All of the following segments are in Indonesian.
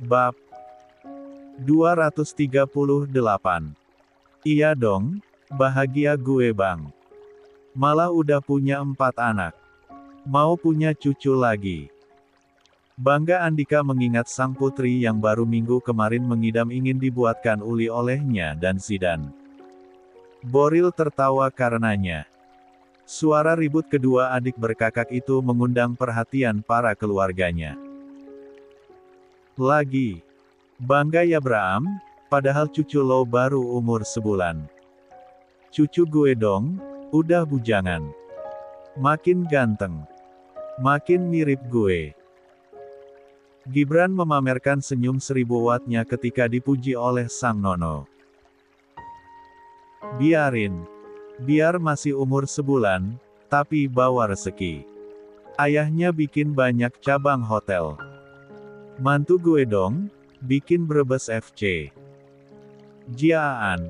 Bab 238. Iya dong, bahagia gue bang. Malah udah punya 4 anak. Mau punya cucu lagi. Bangga Andika mengingat sang putri yang baru minggu kemarin mengidam ingin dibuatkan uli olehnya dan Zidan. Boril tertawa karenanya. Suara ribut kedua adik berkakak itu mengundang perhatian para keluarganya. Lagi. Bangga ya Bram, padahal cucu lo baru umur sebulan. Cucu gue dong, udah bujangan. Makin ganteng. Makin mirip gue. Gibran memamerkan senyum 1000 wattnya ketika dipuji oleh sang nono. Biarin. Biar masih umur sebulan, tapi bawa rezeki. Ayahnya bikin banyak cabang hotel. Mantu gue dong, bikin Brebes FC. Jiaan.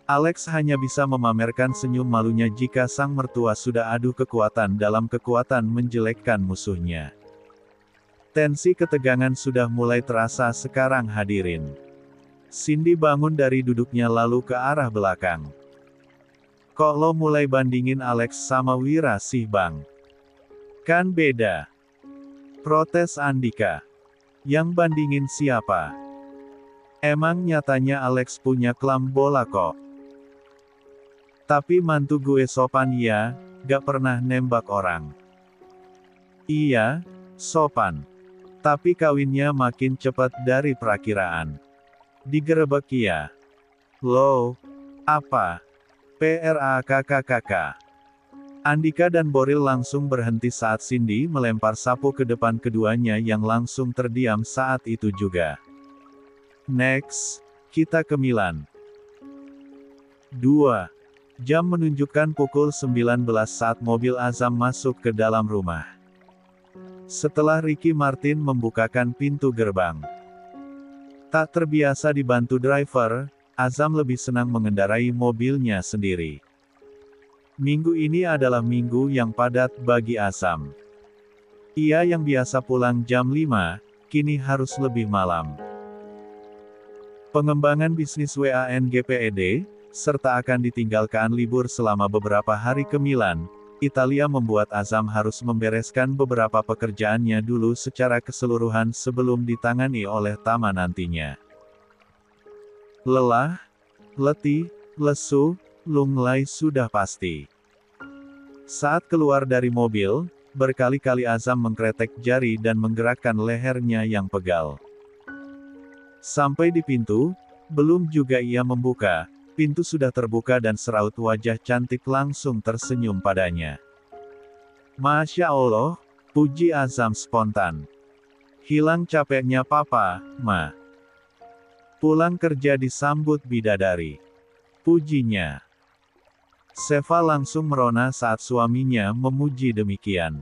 Alex hanya bisa memamerkan senyum malunya jika sang mertua sudah adu kekuatan dalam kekuatan menjelekkan musuhnya. Tensi ketegangan sudah mulai terasa sekarang hadirin. Cindy bangun dari duduknya lalu ke arah belakang. Kok lo mulai bandingin Alex sama Wira sih bang? Kan beda. Protes Andika. Yang bandingin siapa? Emang nyatanya Alex punya klam bola kok. Tapi mantu gue sopan ya, gak pernah nembak orang. Iya, sopan. Tapi kawinnya makin cepat dari perakiraan. Digerebek ya. Loh, apa? PRAKKKK. Andika dan Boril langsung berhenti saat Cindy melempar sapu ke depan keduanya yang langsung terdiam saat itu juga. Next, kita ke Milan. 2. Jam menunjukkan pukul 19 saat mobil Azam masuk ke dalam rumah. Setelah Ricky Martin membukakan pintu gerbang. Tak terbiasa dibantu driver, Azam lebih senang mengendarai mobilnya sendiri. Minggu ini adalah minggu yang padat bagi Azam. Ia yang biasa pulang jam 5, kini harus lebih malam. Pengembangan bisnis WANGPED, serta akan ditinggalkan libur selama beberapa hari ke Milan, Italia membuat Azam harus membereskan beberapa pekerjaannya dulu secara keseluruhan sebelum ditangani oleh Tama nantinya. Lelah, letih, lesu, lunglai sudah pasti. Saat keluar dari mobil, berkali-kali Azam mengkretek jari dan menggerakkan lehernya yang pegal. Sampai di pintu, belum juga ia membuka, pintu sudah terbuka dan seraut wajah cantik langsung tersenyum padanya. Masya Allah, puji Azam spontan. Hilang capeknya papa, ma. Pulang kerja disambut bidadari. Pujinya. Seva langsung merona saat suaminya memuji demikian.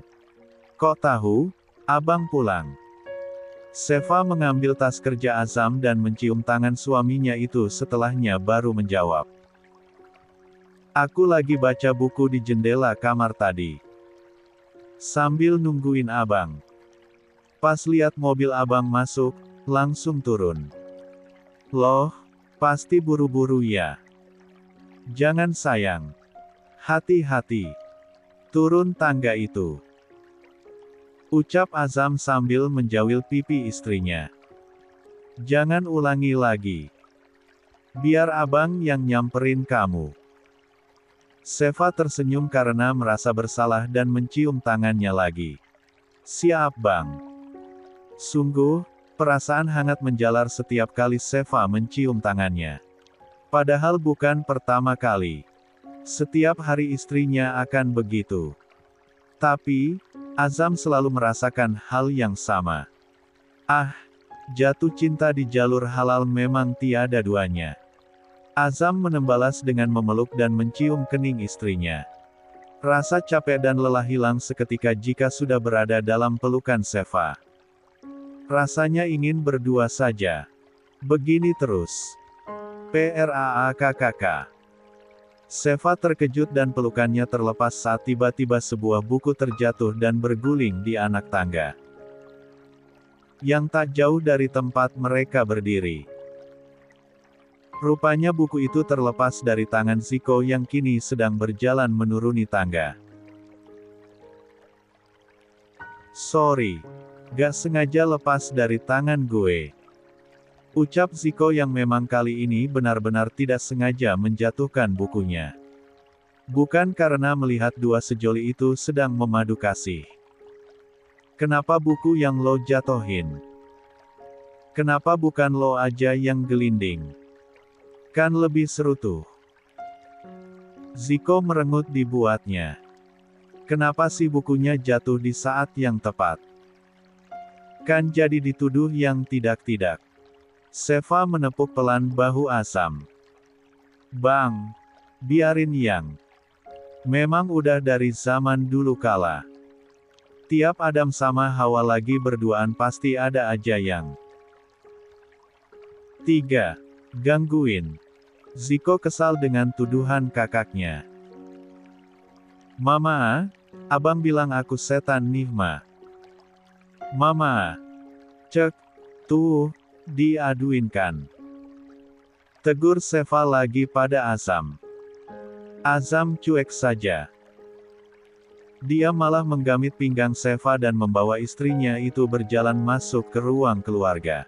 Kok tahu, abang pulang? Seva mengambil tas kerja Azam dan mencium tangan suaminya itu setelahnya baru menjawab. Aku lagi baca buku di jendela kamar tadi. Sambil nungguin abang. Pas lihat mobil abang masuk, langsung turun. Loh, pasti buru-buru ya. Jangan sayang. Hati-hati. Turun tangga itu. Ucap Azam sambil menjawil pipi istrinya. Jangan ulangi lagi. Biar abang yang nyamperin kamu. Seva tersenyum karena merasa bersalah dan mencium tangannya lagi. Siap bang. Sungguh, perasaan hangat menjalar setiap kali Seva mencium tangannya. Padahal bukan pertama kali. Setiap hari istrinya akan begitu. Tapi, Azam selalu merasakan hal yang sama. Ah, jatuh cinta di jalur halal memang tiada duanya. Azam menembalas dengan memeluk dan mencium kening istrinya. Rasa capek dan lelah hilang seketika jika sudah berada dalam pelukan Seva. Rasanya ingin berdua saja. Begini terus. PRAKKK. Seva terkejut dan pelukannya terlepas saat tiba-tiba sebuah buku terjatuh dan berguling di anak tangga. yang tak jauh dari tempat mereka berdiri. Rupanya buku itu terlepas dari tangan Zico yang kini sedang berjalan menuruni tangga. "Sorry. Gak sengaja lepas dari tangan gue," ucap Zico yang memang kali ini benar-benar tidak sengaja menjatuhkan bukunya. Bukan karena melihat dua sejoli itu sedang memadu kasih. "Kenapa buku yang lo jatohin? Kenapa bukan lo aja yang gelinding? Kan lebih seru tuh." Zico merengut di buatnya. Kenapa sih bukunya jatuh di saat yang tepat? Kan jadi dituduh yang tidak-tidak. Sheva menepuk pelan bahu Azam. "Bang, biarin yang. Memang udah dari zaman dulu kala. Tiap Adam sama Hawa lagi berduaan pasti ada aja yang 3. Gangguin." Zico kesal dengan tuduhan kakaknya. "Mama, abang bilang aku setan nih ma. Mama, cek, tuh, diaduin kan." Tegur Sheva lagi pada Azam. Azam cuek saja. Dia malah menggamit pinggang Sheva dan membawa istrinya itu berjalan masuk ke ruang keluarga.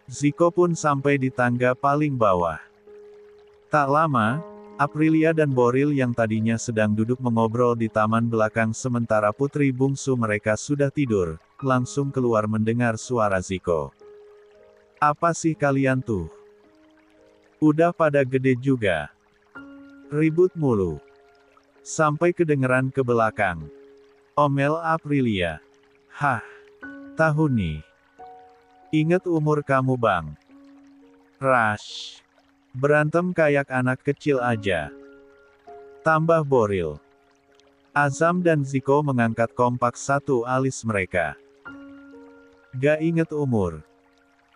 Zico pun sampai di tangga paling bawah. Tak lama, Aprilia dan Boril yang tadinya sedang duduk mengobrol di taman belakang sementara putri bungsu mereka sudah tidur, langsung keluar mendengar suara Zico. "Apa sih kalian tuh? Udah pada gede juga. Ribut mulu." Sampai kedengeran ke belakang. Omel Aprilia. "Hah, tahu nih. Ingat umur kamu bang. Rush. Berantem kayak anak kecil aja." Tambah Boril. Azam dan Zico mengangkat kompak satu alis mereka. "Gak inget umur.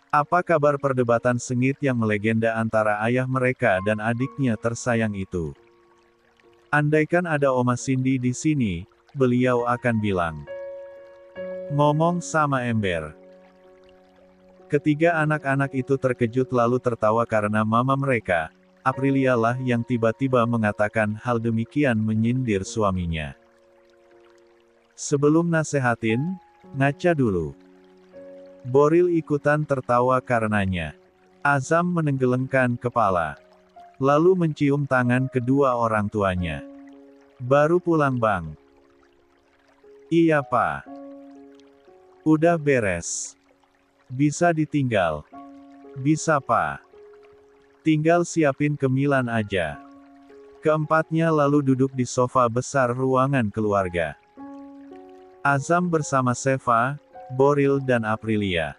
Apa kabar perdebatan sengit yang melegenda antara ayah mereka dan adiknya tersayang itu? Andaikan ada Oma Cindy di sini, beliau akan bilang." Ngomong sama ember. Ketiga anak-anak itu terkejut lalu tertawa karena mama mereka, Aprilia lah yang tiba-tiba mengatakan hal demikian menyindir suaminya. "Sebelum nasehatin, ngaca dulu." Boril ikutan tertawa karenanya. Azam menenggelamkan kepala. Lalu mencium tangan kedua orang tuanya. "Baru pulang bang." "Iya pak. Udah beres. Bisa ditinggal." "Bisa pak. Tinggal siapin cemilan aja." Keempatnya lalu duduk di sofa besar ruangan keluarga. Azam bersama Sheva, Boril dan Aprilia.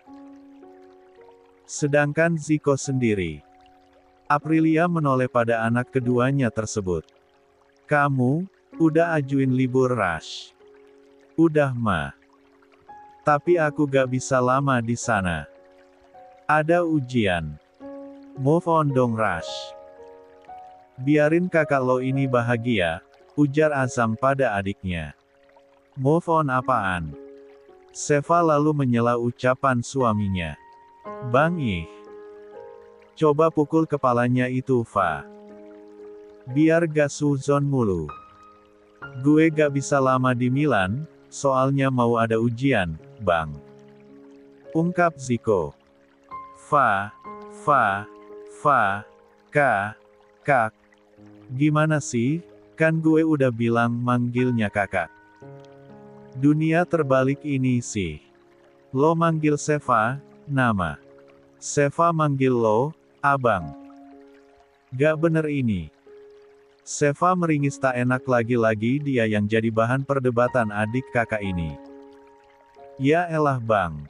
Sedangkan Zico sendiri. Aprilia menoleh pada anak keduanya tersebut. "Kamu, udah ajuin libur Rush?" "Udah ma. Tapi aku gak bisa lama di sana. Ada ujian. Move on dong Rush." "Biarin kakak lo ini bahagia," ujar Azam pada adiknya. "Move on apaan?" Sheva lalu menyela ucapan suaminya. "Bang ih. Coba pukul kepalanya itu Fa. Biar gak suzon mulu. Gue gak bisa lama di Milan, soalnya mau ada ujian, bang." Ungkap Zico. Fa, kak. Gimana sih, kan gue udah bilang manggilnya kakak. Dunia terbalik ini sih. Lo manggil Sheva, nama. Sheva manggil lo, abang. Gak bener ini." Sheva meringis tak enak lagi-lagi dia yang jadi bahan perdebatan adik kakak ini. "Ya elah bang.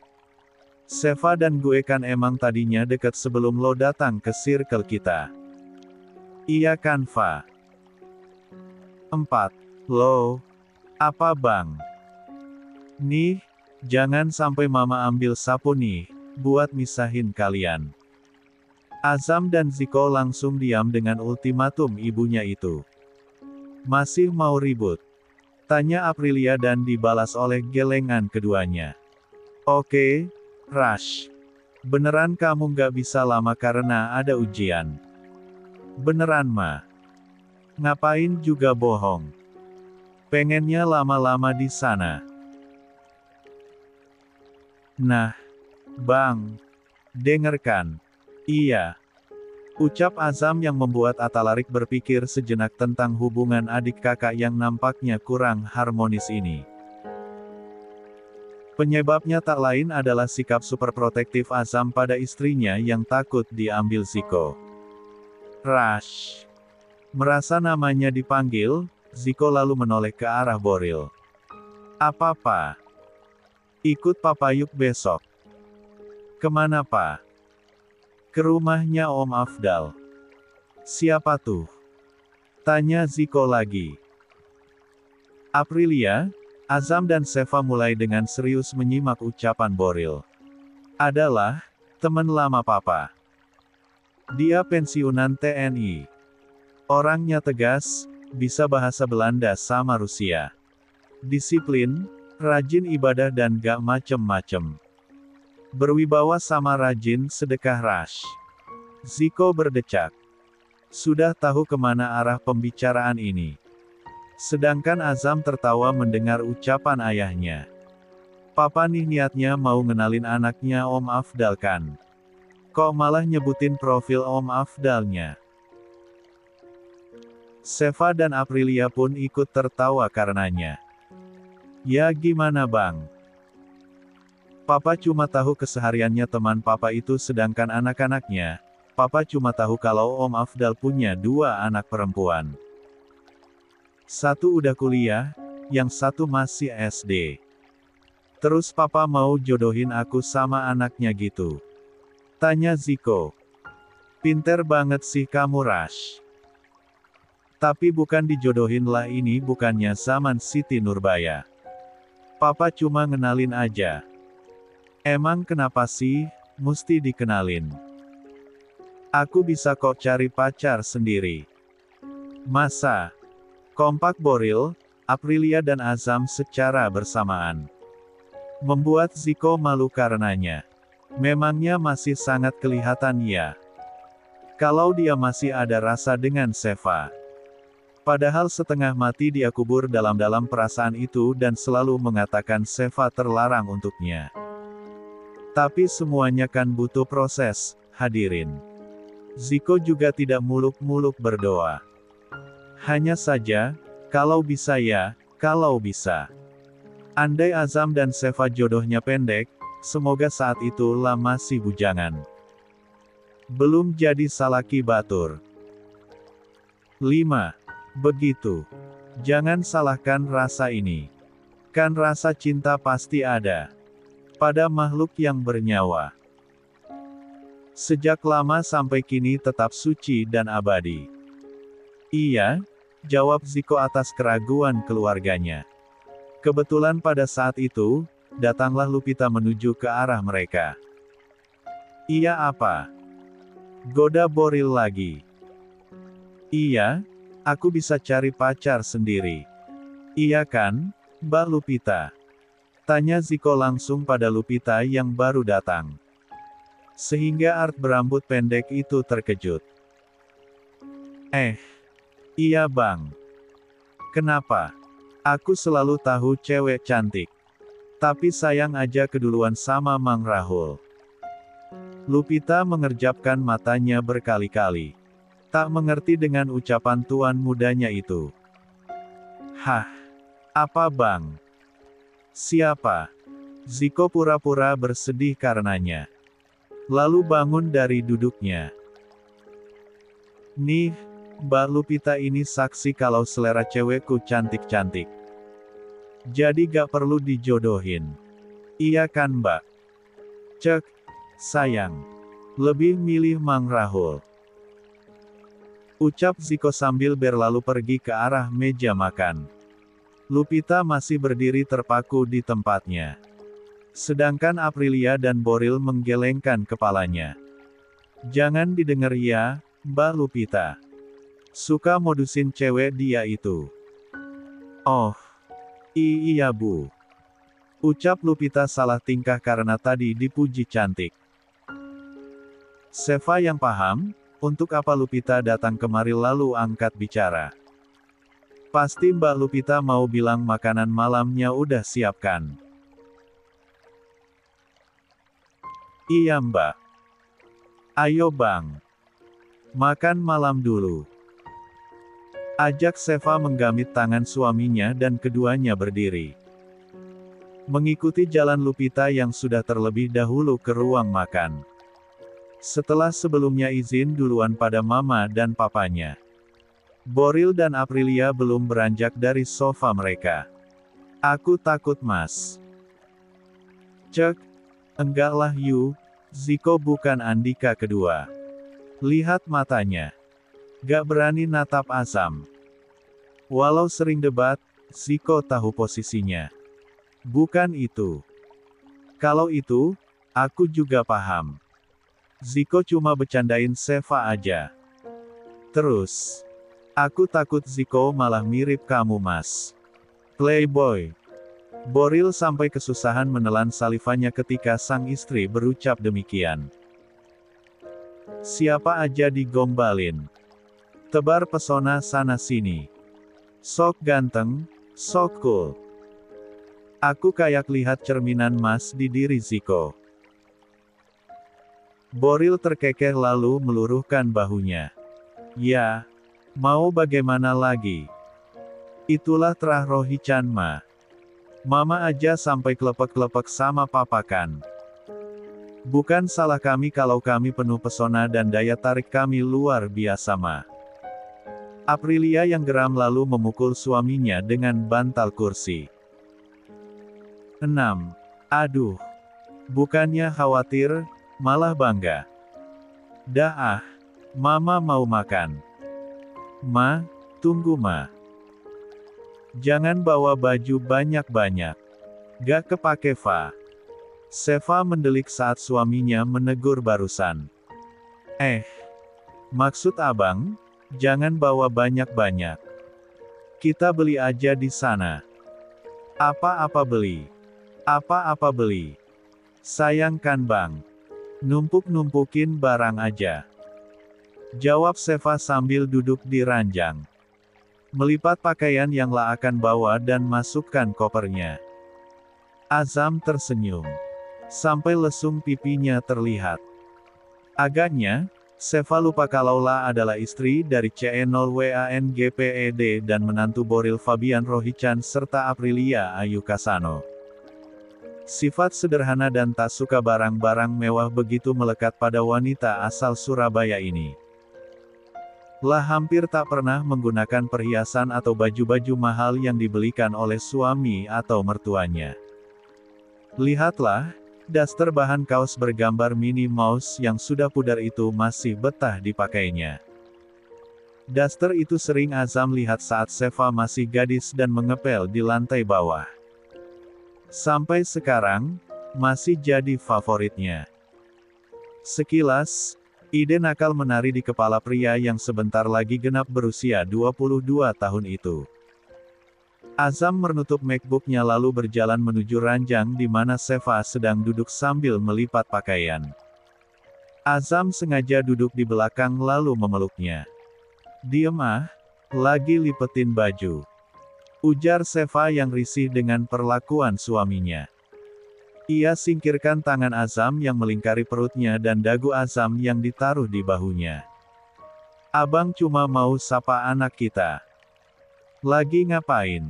Sheva dan gue kan emang tadinya deket sebelum lo datang ke circle kita. Iya kan Fa?" 4. "Lo, apa bang? Nih, jangan sampai mama ambil sapu nih, buat misahin kalian." Azam dan Zico langsung diam dengan ultimatum ibunya itu. "Masih mau ribut?" tanya Aprilia dan dibalas oleh gelengan keduanya. "Oke, Rush. Beneran kamu nggak bisa lama karena ada ujian? Beneran mah. Ngapain juga bohong? Pengennya lama-lama di sana. Nah, Bang. Dengarkan. Iya. Ucap Azam yang membuat Atalarik berpikir sejenak tentang hubungan adik kakak yang nampaknya kurang harmonis ini. Penyebabnya tak lain adalah sikap superprotektif Azam pada istrinya yang takut diambil Ziko. Rush. Merasa namanya dipanggil, Ziko lalu menoleh ke arah Boril. Apa-apa? Ikut Papa yuk besok. Kemana Pak? Ke rumahnya Om Afdal. Siapa tuh? Tanya Ziko lagi. Aprilia, Azam dan Seva mulai dengan serius menyimak ucapan Boril. Adalah teman lama Papa. Dia pensiunan TNI. Orangnya tegas, bisa bahasa Belanda sama Rusia. Disiplin, rajin ibadah dan gak macem-macem. Berwibawa sama rajin sedekah. Rush. Ziko berdecak. Sudah tahu kemana arah pembicaraan ini. Sedangkan Azam tertawa mendengar ucapan ayahnya. Papa nih niatnya mau ngenalin anaknya Om Afdal kan? Kok malah nyebutin profil Om Afdalnya? Seva dan Aprilia pun ikut tertawa karenanya. Ya gimana Bang? Papa cuma tahu kesehariannya teman Papa itu sedangkan anak-anaknya, Papa cuma tahu kalau Om Afdal punya 2 anak perempuan. Satu udah kuliah, yang satu masih SD. Terus Papa mau jodohin aku sama anaknya gitu? Tanya Ziko. Pinter banget sih kamu Rush. Tapi bukan dijodohin lah, ini bukannya zaman Siti Nurbaya. Papa cuma ngenalin aja. Emang kenapa sih, mesti dikenalin? Aku bisa kok cari pacar sendiri. Masa? Kompak Boril, Aprilia dan Azam secara bersamaan. Membuat Ziko malu karenanya. Memangnya masih sangat kelihatan ya? Kalau dia masih ada rasa dengan Seva. Padahal setengah mati dia kubur dalam-dalam perasaan itu dan selalu mengatakan Seva terlarang untuknya. Tapi semuanya kan butuh proses, hadirin. Ziko juga tidak muluk-muluk berdoa. Hanya saja, kalau bisa ya, kalau bisa. Andai Azam dan Seva jodohnya pendek, semoga saat itulah masih bujangan. Belum jadi salaki batur. 5. Begitu. Jangan salahkan rasa ini. Kan rasa cinta pasti ada. Pada makhluk yang bernyawa. Sejak lama sampai kini tetap suci dan abadi. Iya, jawab Ziko atas keraguan keluarganya. Kebetulan pada saat itu, datanglah Lupita menuju ke arah mereka. Iya apa? Goda Boril lagi. Iya, aku bisa cari pacar sendiri. Iya kan, Mbak Lupita? Tanya Ziko langsung pada Lupita yang baru datang. Sehingga Art berambut pendek itu terkejut. Iya bang. Kenapa? Aku selalu tahu cewek cantik. Tapi sayang aja keduluan sama Mang Rahul. Lupita mengerjapkan matanya berkali-kali. Tak mengerti dengan ucapan tuan mudanya itu. Hah? Apa bang? Siapa? Ziko pura-pura bersedih karenanya. Lalu bangun dari duduknya. Nih, Mbak Lupita ini saksi kalau selera cewekku cantik-cantik. Jadi gak perlu dijodohin. Iya kan Mbak? Cek, sayang. Lebih milih Mang Rahul. Ucap Ziko sambil berlalu pergi ke arah meja makan. Lupita masih berdiri terpaku di tempatnya. Sedangkan Aprilia dan Boril menggelengkan kepalanya. Jangan didengar ya, Mbak Lupita. Suka modusin cewek dia itu. Oh. Iya Bu. Ucap Lupita salah tingkah karena tadi dipuji cantik. Seva yang paham, untuk apa Lupita datang kemari lalu angkat bicara. Pasti Mbak Lupita mau bilang makanan malamnya udah siapkan. Iya Mbak. Ayo Bang. Makan malam dulu. Ajak Seva menggamit tangan suaminya dan keduanya berdiri. Mengikuti jalan Lupita yang sudah terlebih dahulu ke ruang makan. Setelah sebelumnya izin duluan pada mama dan papanya. Boril dan Aprilia belum beranjak dari sofa mereka. Aku takut Mas. Cek. Enggak lah Yu, Ziko bukan Andika kedua. Lihat matanya. Gak berani natap Azam. Walau sering debat, Ziko tahu posisinya. Bukan itu. Kalau itu, aku juga paham. Ziko cuma bercandain Seva aja. Terus, aku takut Ziko malah mirip kamu Mas. Playboy. Boril sampai kesusahan menelan salivanya ketika sang istri berucap demikian. Siapa aja digombalin. Tebar pesona sana sini. Sok ganteng, sok cool. Aku kayak lihat cerminan Mas di diri Ziko. Boril terkekeh lalu meluruhkan bahunya. Ya, mau bagaimana lagi? Itulah terah Rohichan Ma. Mama aja sampai klepek-klepek sama papa kan. Bukan salah kami kalau kami penuh pesona dan daya tarik kami luar biasa Ma. Aprilia yang geram lalu memukul suaminya dengan bantal kursi. 6. Aduh. Bukannya khawatir, malah bangga. Dah ah. Mama mau makan. Ma, tunggu Ma. Jangan bawa baju banyak-banyak. Gak kepake Fa. Seva mendelik saat suaminya menegur barusan. Maksud abang, jangan bawa banyak-banyak. Kita beli aja di sana. Apa-apa beli. Apa-apa beli. Sayang kan bang. Numpuk-numpukin barang aja. Jawab Seva sambil duduk di ranjang. Melipat pakaian yang La akan bawa dan masukkan kopernya. Azam tersenyum. Sampai lesung pipinya terlihat. Agaknya, Seva lupa kalau La adalah istri dari CE0WANGPED dan menantu Boril Fabian Rohichan serta Aprilia Ayu Kasano. Sifat sederhana dan tak suka barang-barang mewah begitu melekat pada wanita asal Surabaya ini. La hampir tak pernah menggunakan perhiasan atau baju-baju mahal yang dibelikan oleh suami atau mertuanya. Lihatlah, daster bahan kaos bergambar Minnie Mouse yang sudah pudar itu masih betah dipakainya. Daster itu sering Azam lihat saat Seva masih gadis dan mengepel di lantai bawah. Sampai sekarang, masih jadi favoritnya. Sekilas, ide nakal menari di kepala pria yang sebentar lagi genap berusia 22 tahun itu. Azam menutup MacBook-nya lalu berjalan menuju ranjang di mana Seva sedang duduk sambil melipat pakaian. Azam sengaja duduk di belakang lalu memeluknya. Diem ah, lagi lipetin baju. Ujar Seva yang risih dengan perlakuan suaminya. Ia singkirkan tangan Azam yang melingkari perutnya dan dagu Azam yang ditaruh di bahunya. Abang cuma mau sapa anak kita. Lagi ngapain?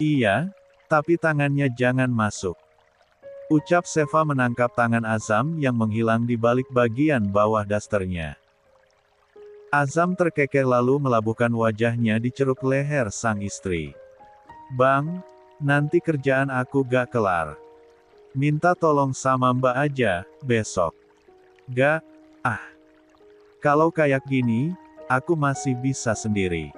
Iya, tapi tangannya jangan masuk. Ucap Seva menangkap tangan Azam yang menghilang di balik bagian bawah dasternya. Azam terkekeh lalu melabuhkan wajahnya di ceruk leher sang istri. Bang, nanti kerjaan aku gak kelar. Minta tolong sama Mbak aja, besok. Gak, kalau kayak gini, aku masih bisa sendiri.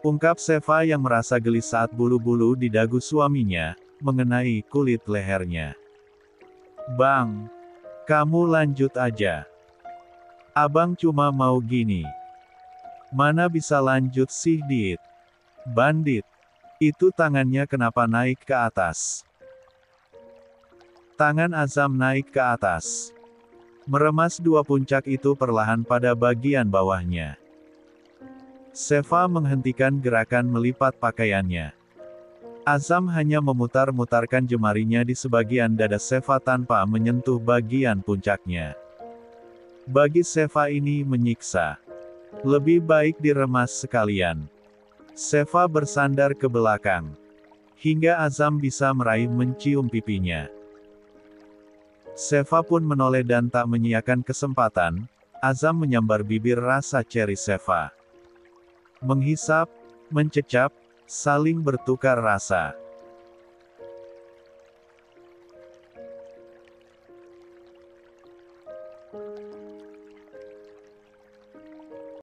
Ungkap Seva yang merasa geli saat bulu-bulu di dagu suaminya, mengenai kulit lehernya. Bang, kamu lanjut aja. Abang cuma mau gini. Mana bisa lanjut sih Dit? Bandit. Itu tangannya kenapa naik ke atas? Tangan Azam naik ke atas, meremas dua puncak itu perlahan pada bagian bawahnya. Seva menghentikan gerakan melipat pakaiannya. Azam hanya memutar-mutarkan jemarinya di sebagian dada Seva tanpa menyentuh bagian puncaknya. Bagi Seva ini menyiksa. Lebih baik diremas sekalian. Seva bersandar ke belakang, hingga Azam bisa meraih mencium pipinya. Seva pun menoleh dan tak menyiakan kesempatan. Azam menyambar bibir rasa ceri Seva. Menghisap, mencecap, saling bertukar rasa.